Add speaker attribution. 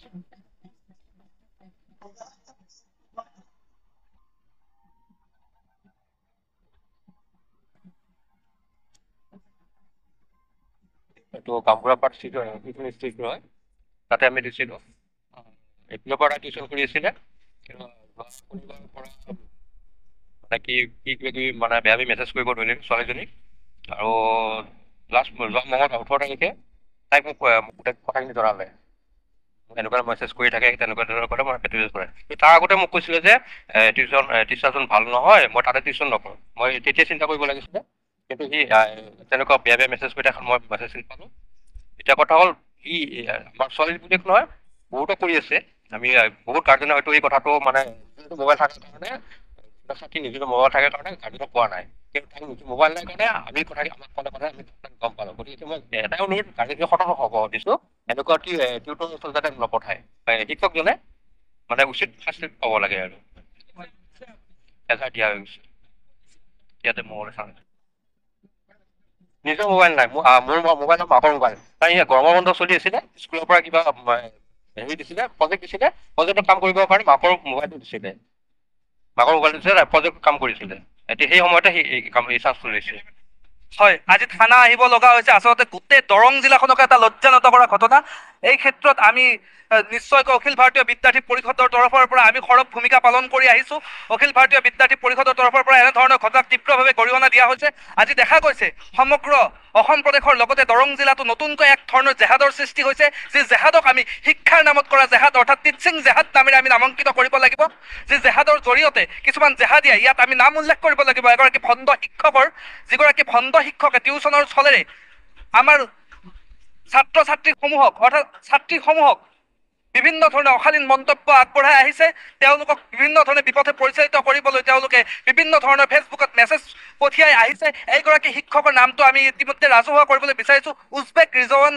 Speaker 1: এইটো কামপুৰাপাত ষ্ট্ৰীট হয়, তাতে আমি দিছিলোঁ। এইপিনৰ পৰা টিউশ্যন কৰি আছিলে, কিন্তু শনিবাৰৰ পৰা মানে কি কিবা কিবি মানে বেয়া মেছেজ কৰিব ধৰিলে ছোৱালীজনীক। আৰু লাষ্ট যোৱা মঙত 18 তাৰিখে তাইক মোক গোটেই কথাখিনি জনালে। এনেকুৱা মেছেজ কৰি থাকে, তেনেকুৱা ধৰণৰ কথা মই প্ৰেক্টিছ কৰে। তাৰ আগতে মোক কৈছিলে যে টিচাৰজন ভাল নহয়, মই তাতে টিউশ্যন নকৰোঁ। মই তেতিয়া চিন্তা কৰিব লাগিছিলে, কিন্তু সি তেনেকুৱা বেয়া মেছেজ কৰি থাকে, মই মেছেজ পালোঁ। এতিয়া কথা হ'ল সি আমাৰ ছোৱালী বুলি নহয়, বহুতো কৰি আছে। আমি বহুত গাৰ্জেনে হয়তো এই কথাটো মানে মোবাইল থকাৰ কাৰণে ছাত্ৰী নিজৰ মোবাইল থকাৰ কাৰণে গাৰ্জেনক কোৱা নাই, কিন্তু তাই মোবাইল নাই কাৰণে আমি কথা আমাক ক'লে কথা আমি গম পালোঁ। গতিকে মই এটাই অনুৰোধ গাৰ্জেনক সতৰ্ক হ'ব দিছোঁ, এনেকুৱা টিউটৰ যাতে নপঠায়। শিক্ষকজনে মানে উচিত শাস্তি পাব লাগে আৰু এজাহাৰ দিয়া হৈ গৈছে ইয়াতে মোবাইল চাওঁ। নিজৰ মোবাইল নাই, মোৰ মোবাইলৰ মাকৰ মোবাইল। তাই গৰমৰ বন্ধ চলি আছিলে, স্কুলৰ পৰা কিবা হেৰি দিছিলে, প্ৰজেক্ট দিছিলে, প্ৰজেক্টত কাম কৰিবৰ কাৰণে মাকৰ মোবাইলটো দিছিলে। মাকৰ মোবাইলটো দিছিলে, প্ৰজেক্ট কাম কৰিছিলে। এতিয়া সেই সময়তে এই চান্স লৈছে।
Speaker 2: হয়, আজি থানা আহিব লগা হৈছে। আচলতে গোটেই দৰং জিলাখনকে এটা লজ্জানত কৰা ঘটনা। এই ক্ষেত্ৰত আমি নিশ্চয়কৈ অখিল ভাৰতীয় বিদ্যাৰ্থী পৰিষদৰ তৰফৰ পৰা আমি সৰব ভূমিকা পালন কৰি আহিছোঁ। অখিল ভাৰতীয় বিদ্যাৰ্থী পৰিষদৰ তৰফৰ পৰা এনেধৰণৰ ঘটনাক তীব্ৰভাৱে গৰিহণা দিয়া হৈছে। আজি দেখা গৈছে সমগ্ৰ অসম প্ৰদেশৰ লগতে দৰং জিলাতো নতুনকৈ এক ধৰণৰ জেহাদৰ সৃষ্টি হৈছে, যি জেহাদক আমি শিক্ষাৰ নামত কৰা জেহাদ অৰ্থাৎ টিচিং জেহাদ নামেৰে আমি নামাংকিত কৰিব লাগিব। যি জেহাদৰ জৰিয়তে কিছুমান জেহাদীয়ে, ইয়াত আমি নাম উল্লেখ কৰিব লাগিব এগৰাকী ভণ্ড শিক্ষকৰ, যিগৰাকী ভণ্ড শিক্ষকে টিউচনৰ চলেৰে আমাৰ ছাত্ৰ ছাত্ৰীসমূহক অৰ্থাৎ ছাত্ৰীসমূহক বিভিন্ন ধৰণৰ অশালীন মন্তব্য আগবঢ়াই আহিছে। তেওঁলোকক বিভিন্ন ধৰণে বিপথে পৰিচালিত কৰিবলৈ তেওঁলোকে বিভিন্ন ধৰণৰ ফেচবুকত মেছেজ পঠিয়াই আহিছে। এইগৰাকী শিক্ষকৰ নামটো আমি ইতিমধ্যে ৰাজহুৱা কৰিবলৈ বিচাৰিছোঁ, উজবেক ৰিজৱান